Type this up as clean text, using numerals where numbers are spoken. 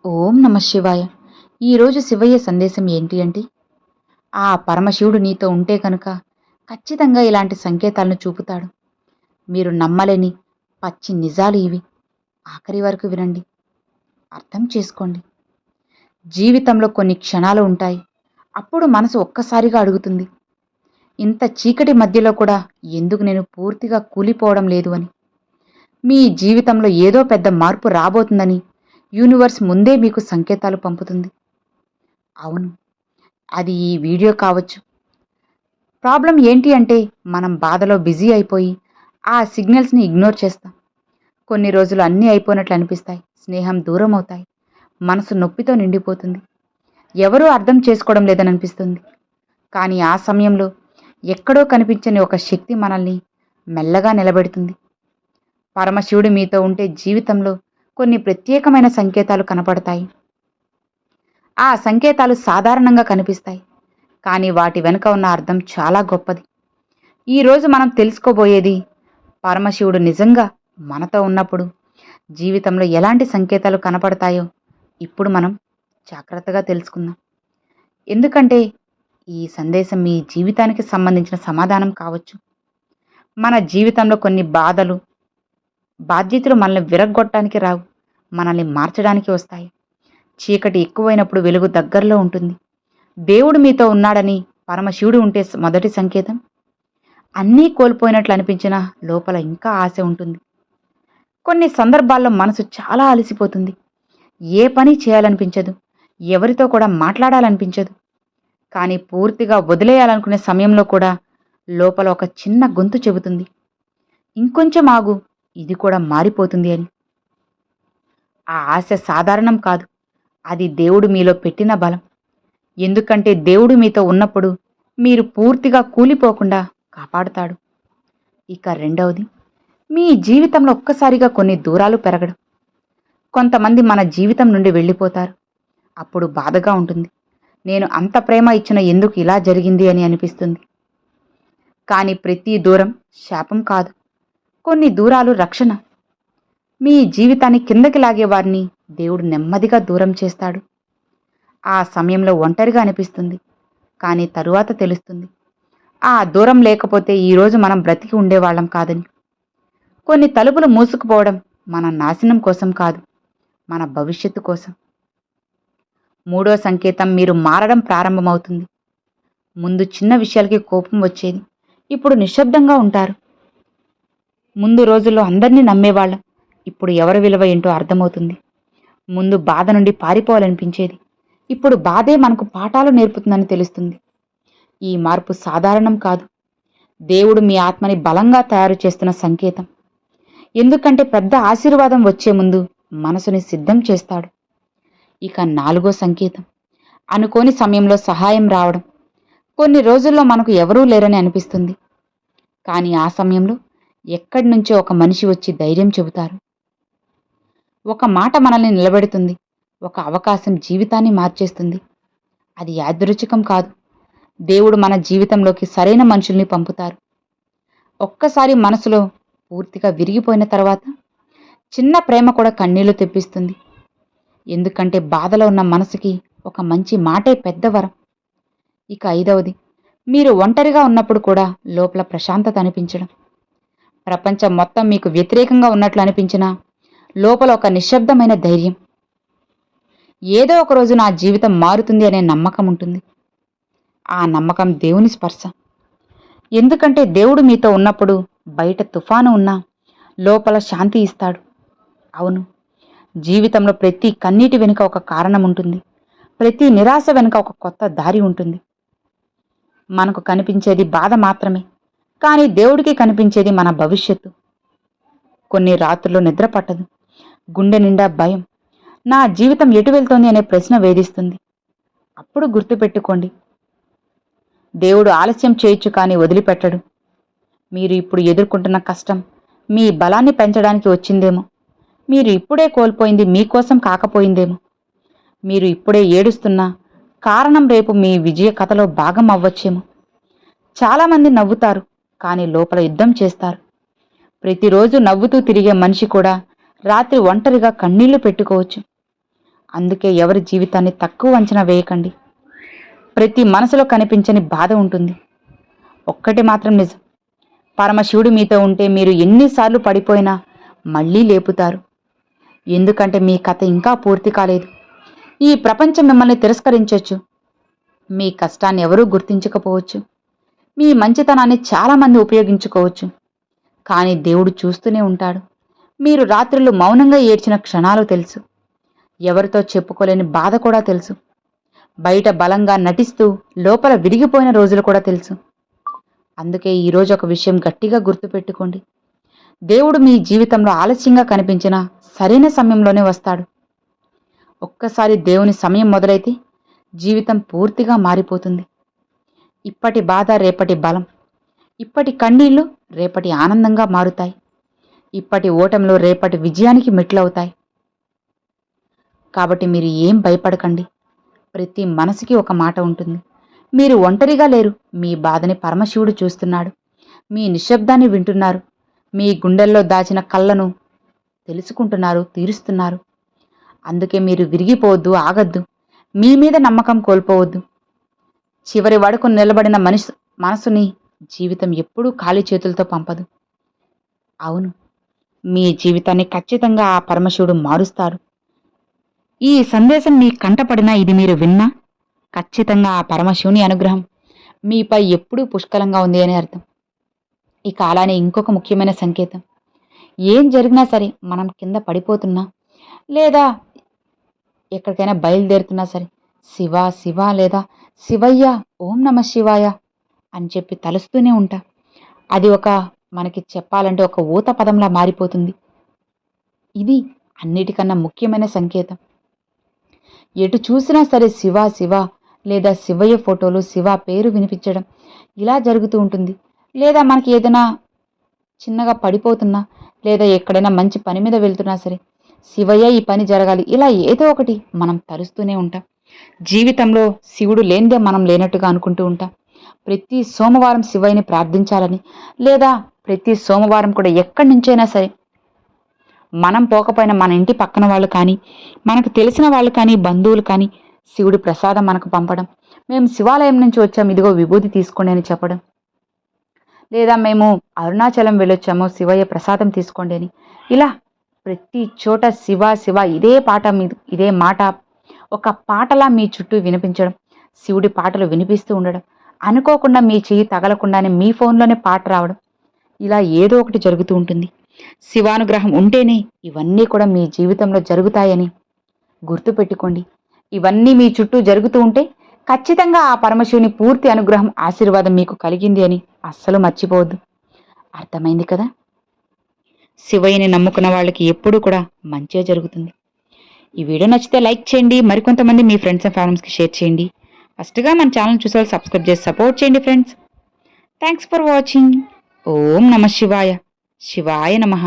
ఓం నమ శివాయ. ఈరోజు శివయ్య సందేశం ఏంటి అంటే, ఆ పరమశివుడు నీతో ఉంటే కనుక ఖచ్చితంగా ఇలాంటి సంకేతాలను చూపుతాడు. మీరు నమ్మలేని పచ్చి నిజాలు ఇవి. ఆఖరి వరకు వినండి, అర్థం చేసుకోండి. జీవితంలో కొన్ని క్షణాలు ఉంటాయి. అప్పుడు మనసు ఒక్కసారిగా అడుగుతుంది, ఇంత చీకటి మధ్యలో కూడా ఎందుకు నేను పూర్తిగా కూలిపోవడం లేదు అని. మీ జీవితంలో ఏదో పెద్ద మార్పు రాబోతుందని యూనివర్స్ ముందే మీకు సంకేతాలు పంపుతుంది. అవును, అది ఈ వీడియో కావచ్చు. ప్రాబ్లం ఏంటి అంటే, మనం బాధలో బిజీ అయిపోయి ఆ సిగ్నల్స్ని ఇగ్నోర్ చేస్తాం. కొన్ని రోజులు అన్నీ అయిపోయినట్లు అనిపిస్తాయి. స్నేహం దూరం అవుతాయి. మనసు నొప్పితో నిండిపోతుంది. ఎవరూ అర్థం చేసుకోవడం లేదని అనిపిస్తుంది. కానీ ఆ సమయంలో ఎక్కడో కనిపించని ఒక శక్తి మనల్ని మెల్లగా నిలబెడుతుంది. పరమశివుడు మీతో ఉంటే జీవితంలో కొన్ని ప్రత్యేకమైన సంకేతాలు కనపడతాయి. ఆ సంకేతాలు సాధారణంగా కనిపిస్తాయి, కానీ వాటి వెనుక ఉన్న అర్థం చాలా గొప్పది. ఈరోజు మనం తెలుసుకోబోయేది, పరమశివుడు నిజంగా మనతో ఉన్నప్పుడు జీవితంలో ఎలాంటి సంకేతాలు కనపడతాయో ఇప్పుడు మనం జాగ్రత్తగా తెలుసుకుందాం. ఎందుకంటే ఈ సందేశం మీ జీవితానికి సంబంధించిన సమాధానం కావచ్చు. మన జీవితంలో కొన్ని బాధ్యతలు మనల్ని విరగ్గొట్టడానికి రావు, మనల్ని మార్చడానికి వస్తాయి. చీకటి ఎక్కువైనప్పుడు వెలుగు దగ్గరలో ఉంటుంది. దేవుడు మీతో ఉన్నాడని పరమశివుడు ఉంటే మొదటి సంకేతం. అన్నీ కోల్పోయినట్లు అనిపించినా లోపల ఇంకా ఆశ ఉంటుంది. కొన్ని సందర్భాల్లో మనసు చాలా అలసిపోతుంది. ఏ పని చేయాలనిపించదు, ఎవరితో కూడా మాట్లాడాలనిపించదు. కానీ పూర్తిగా వదిలేయాలనుకునే సమయంలో కూడా లోపల ఒక చిన్న గొంతు చెబుతుంది, ఇంకొంచెం ఆగు, ఇది కూడా మారిపోతుంది అని. ఆ ఆశ సాధారణం కాదు, అది దేవుడు మీలో పెట్టిన బలం. ఎందుకంటే దేవుడు మీతో ఉన్నప్పుడు మీరు పూర్తిగా కూలిపోకుండా కాపాడుతాడు. ఇక రెండవది, మీ జీవితంలో ఒక్కసారిగా కొన్ని దూరాలు పెరగడం. కొంతమంది మన జీవితం నుండి వెళ్ళిపోతారు. అప్పుడు బాధగా ఉంటుంది. నేను అంత ప్రేమ ఇచ్చిన ఎందుకు ఇలా జరిగింది అని అనిపిస్తుంది. కానీ ప్రతి దూరం శాపం కాదు, కొన్ని దూరాలు రక్షణ. మీ జీవితాన్ని కిందకి లాగేవారిని దేవుడు నెమ్మదిగా దూరం చేస్తాడు. ఆ సమయంలో ఒంటరిగా అనిపిస్తుంది, కానీ తరువాత తెలుస్తుంది, ఆ దూరం లేకపోతే ఈరోజు మనం బ్రతికి ఉండేవాళ్ళం కాదని. కొన్ని తలుపులు మూసుకుపోవడం మన నాశనం కోసం కాదు, మన భవిష్యత్తు కోసం. మూడో సంకేతం, మీరు మారడం ప్రారంభమవుతుంది. ముందు చిన్న విషయాలకి కోపం వచ్చేది, ఇప్పుడు నిశ్శబ్దంగా ఉంటారు. ముందు రోజుల్లో అందరినీ నమ్మేవాళ్ళం, ఇప్పుడు ఎవరి విలువ ఏంటో అర్థమవుతుంది. ముందు బాధ నుండి పారిపోవాలనిపించేది, ఇప్పుడు బాధే మనకు పాఠాలు నేర్పుతుందని తెలుస్తుంది. ఈ మార్పు సాధారణం కాదు, దేవుడు మీ ఆత్మని బలంగా తయారు చేస్తున్న సంకేతం. ఎందుకంటే పెద్ద ఆశీర్వాదం వచ్చే ముందు మనసుని సిద్ధం చేస్తాడు. ఇక నాలుగో సంకేతం, అనుకోని సమయంలో సహాయం రావడం. కొన్ని రోజుల్లో మనకు ఎవరూ లేరని అనిపిస్తుంది, కానీ ఆ సమయంలో ఎక్కడి నుంచో ఒక మనిషి వచ్చి ధైర్యం చెబుతారు. ఒక మాట మనల్ని నిలబెడుతుంది, ఒక అవకాశం జీవితాన్ని మార్చేస్తుంది. అది యాదృచ్ఛికం కాదు, దేవుడు మన జీవితంలోకి సరైన మనుషుల్ని పంపుతారు. ఒక్కసారి మనసులో పూర్తిగా విరిగిపోయిన తర్వాత చిన్న ప్రేమ కూడా కన్నీళ్లు తెప్పిస్తుంది. ఎందుకంటే బాధలో ఉన్న మనసుకి ఒక మంచి మాటే పెద్ద వరం. ఇక ఐదవది, మీరు ఒంటరిగా ఉన్నప్పుడు కూడా లోపల ప్రశాంతత అనిపించడం. ప్రపంచం మొత్తం మీకు వ్యతిరేకంగా ఉన్నట్లు అనిపించినా లోపల ఒక నిశ్శబ్దమైన ధైర్యం. ఏదో ఒక రోజు నా జీవితం మారుతుంది అనే నమ్మకం ఉంటుంది. ఆ నమ్మకం దేవుని స్పర్శ. ఎందుకంటే దేవుడు మీతో ఉన్నప్పుడు బయట తుఫాను ఉన్నా లోపల శాంతి ఇస్తాడు. అవును, జీవితంలో ప్రతి కన్నీటి వెనుక ఒక కారణం ఉంటుంది. ప్రతి నిరాశ వెనుక ఒక కొత్త దారి ఉంటుంది. మనకు కనిపించేది బాధ మాత్రమే, కానీ దేవుడికి కనిపించేది మన భవిష్యత్తు. కొన్ని రాత్రుల్లో నిద్ర పట్టదు, గుండె నిండా భయం, నా జీవితం ఎటు వెళ్తోంది అనే ప్రశ్న వేధిస్తుంది. అప్పుడు గుర్తుపెట్టుకోండి, దేవుడు ఆలస్యం చేయొచ్చు కానీ వదిలిపెట్టడు. మీరు ఇప్పుడు ఎదుర్కొంటున్న కష్టం మీ బలాన్ని పెంచడానికి వచ్చిందేమో. మీరు ఇప్పుడే కోల్పోయింది మీకోసం కాకపోయిందేమో. మీరు ఇప్పుడే ఏడుస్తున్నా కారణం రేపు మీ విజయ కథలో భాగం అవ్వచ్చేమో. చాలామంది నవ్వుతారు, కానీ లోపల యుద్ధం చేస్తారు. ప్రతిరోజు నవ్వుతూ తిరిగే మనిషి కూడా రాత్రి ఒంటరిగా కన్నీళ్లు పెట్టుకోవచ్చు. అందుకే ఎవరి జీవితాన్ని తక్కువ అంచనా వేయకండి. ప్రతి మనసులో కనిపించని బాధ ఉంటుంది. ఒక్కటి మాత్రం నిజం, పరమశివుడు మీతో ఉంటే మీరు ఎన్నిసార్లు పడిపోయినా మళ్ళీ లేపుతారు. ఎందుకంటే మీ కథ ఇంకా పూర్తి కాలేదు. ఈ ప్రపంచం మిమ్మల్ని తిరస్కరించొచ్చు, మీ కష్టాన్ని ఎవరూ గుర్తించకపోవచ్చు, మీ మంచితనాన్ని చాలామంది ఉపయోగించుకోవచ్చు. కానీ దేవుడు చూస్తూనే ఉంటాడు. మీరు రాత్రులు మౌనంగా ఏడ్చిన క్షణాలు తెలుసు, ఎవరితో చెప్పుకోలేని బాధ కూడా తెలుసు, బయట బలంగా నటిస్తూ లోపల విరిగిపోయిన రోజులు కూడా తెలుసు. అందుకే ఈరోజు ఒక విషయం గట్టిగా గుర్తుపెట్టుకోండి, దేవుడు మీ జీవితంలో ఆలస్యంగా కనిపించినా సరైన సమయంలోనే వస్తాడు. ఒక్కసారి దేవుని సమయం మొదలైతే జీవితం పూర్తిగా మారిపోతుంది. ఇప్పటి బాధ రేపటి బలం, ఇప్పటి కన్నీళ్లు రేపటి ఆనందంగా మారుతాయి, ఇప్పటి ఓటంలో రేపటి విజయానికి మెట్లవుతాయి. కాబట్టి మీరు ఏం భయపడకండి. ప్రతి మనసుకి ఒక మాట ఉంటుంది. మీరు ఒంటరిగా లేరు. మీ బాధని పరమశివుడు చూస్తున్నాడు. మీ నిశ్శబ్దాన్ని వింటున్నారు. మీ గుండెల్లో దాచిన కళ్ళను తెలుసుకుంటున్నారు, తీరుస్తున్నారు. అందుకే మీరు విరిగిపోవద్దు, ఆగద్దు. మీ మీద నమ్మకం కోల్పోవద్దు. చివరి వరకు నిలబడిన మనసుని జీవితం ఎప్పుడూ ఖాళీ చేతులతో పంపదు. అవును, మీ జీవితాన్ని ఖచ్చితంగా ఆ పరమశివుడు మారుస్తాడు. ఈ సందేశం మీ కంటపడినా, ఇది మీరు విన్నా, ఖచ్చితంగా ఆ పరమశివుని అనుగ్రహం మీపై ఎప్పుడూ పుష్కలంగా ఉంది అని అర్థం. ఇక అలానే ఇంకొక ముఖ్యమైన సంకేతం, ఏం జరిగినా సరే మనం కింద పడిపోతున్నా లేదా ఎక్కడికైనా బయలుదేరుతున్నా సరే శివ శివ లేదా శివయ్య, ఓం నమ శివాయ అని చెప్పి తలుస్తూనే ఉంటా. అది మనకి చెప్పాలంటే ఒక ఊత పదంలా మారిపోతుంది. ఇది అన్నిటికన్నా ముఖ్యమైన సంకేతం. ఎటు చూసినా సరే శివ శివ లేదా శివయ్య ఫోటోలు, శివ పేరు వినిపించడం ఇలా జరుగుతూ ఉంటుంది. లేదా మనకి ఏదైనా చిన్నగా పడిపోతున్నా లేదా ఎక్కడైనా మంచి పని మీద వెళ్తున్నా సరే శివయ్య ఈ పని జరగాలి, ఇలా ఏదో ఒకటి మనం తలుస్తూనే ఉంటాం. జీవితంలో శివుడు లేనిదే మనం లేనట్టుగా అనుకుంటూ ఉంటాం. ప్రతి సోమవారం శివయ్యని ప్రార్థించాలని, లేదా ప్రతి సోమవారం కూడా ఎక్కడి నుంచైనా సరే మనం పోకపోయినా మన ఇంటి పక్కన వాళ్ళు కానీ, మనకు తెలిసిన వాళ్ళు కానీ, బంధువులు కానీ శివుడి ప్రసాదం మనకు పంపడం, మేము శివాలయం నుంచి వచ్చాం ఇదిగో విభూతి తీసుకోండి అని చెప్పడం, లేదా మేము అరుణాచలం వెళ్ళొచ్చాము శివయ్య ప్రసాదం తీసుకోండి అని, ఇలా ప్రతి చోట శివ శివ ఇదే మాట ఒక పాటలా మీ చుట్టూ వినిపించడం, శివుడి పాటలు వినిపిస్తూ ఉండడం, అనుకోకుండా మీ చెయ్యి తగలకుండానే మీ ఫోన్లోనే పాట రావడం, ఇలా ఏదో ఒకటి జరుగుతూ ఉంటుంది. శివానుగ్రహం ఉంటేనే ఇవన్నీ కూడా మీ జీవితంలో జరుగుతాయని గుర్తుపెట్టుకోండి. ఇవన్నీ మీ చుట్టూ జరుగుతూ ఉంటే ఖచ్చితంగా ఆ పరమశివుని పూర్తి అనుగ్రహం, ఆశీర్వాదం మీకు కలిగింది అని అస్సలు మర్చిపోవద్దు. అర్థమైంది కదా? శివయ్యని నమ్ముకున్న వాళ్ళకి ఎప్పుడూ కూడా మంచే జరుగుతుంది. ఈ వీడియో నచ్చితే లైక్ చేయండి, మరికొంతమంది మీ ఫ్రెండ్స్ అండ్ ఫ్యామిలీస్కి షేర్ చేయండి. ఫస్ట్గా మన ఛానల్ చూసే సబ్స్క్రైబ్ చేసి సపోర్ట్ చేయండి ఫ్రెండ్స్. Thanks for watching. ఓం నమ శివాయ. శివాయ నమః.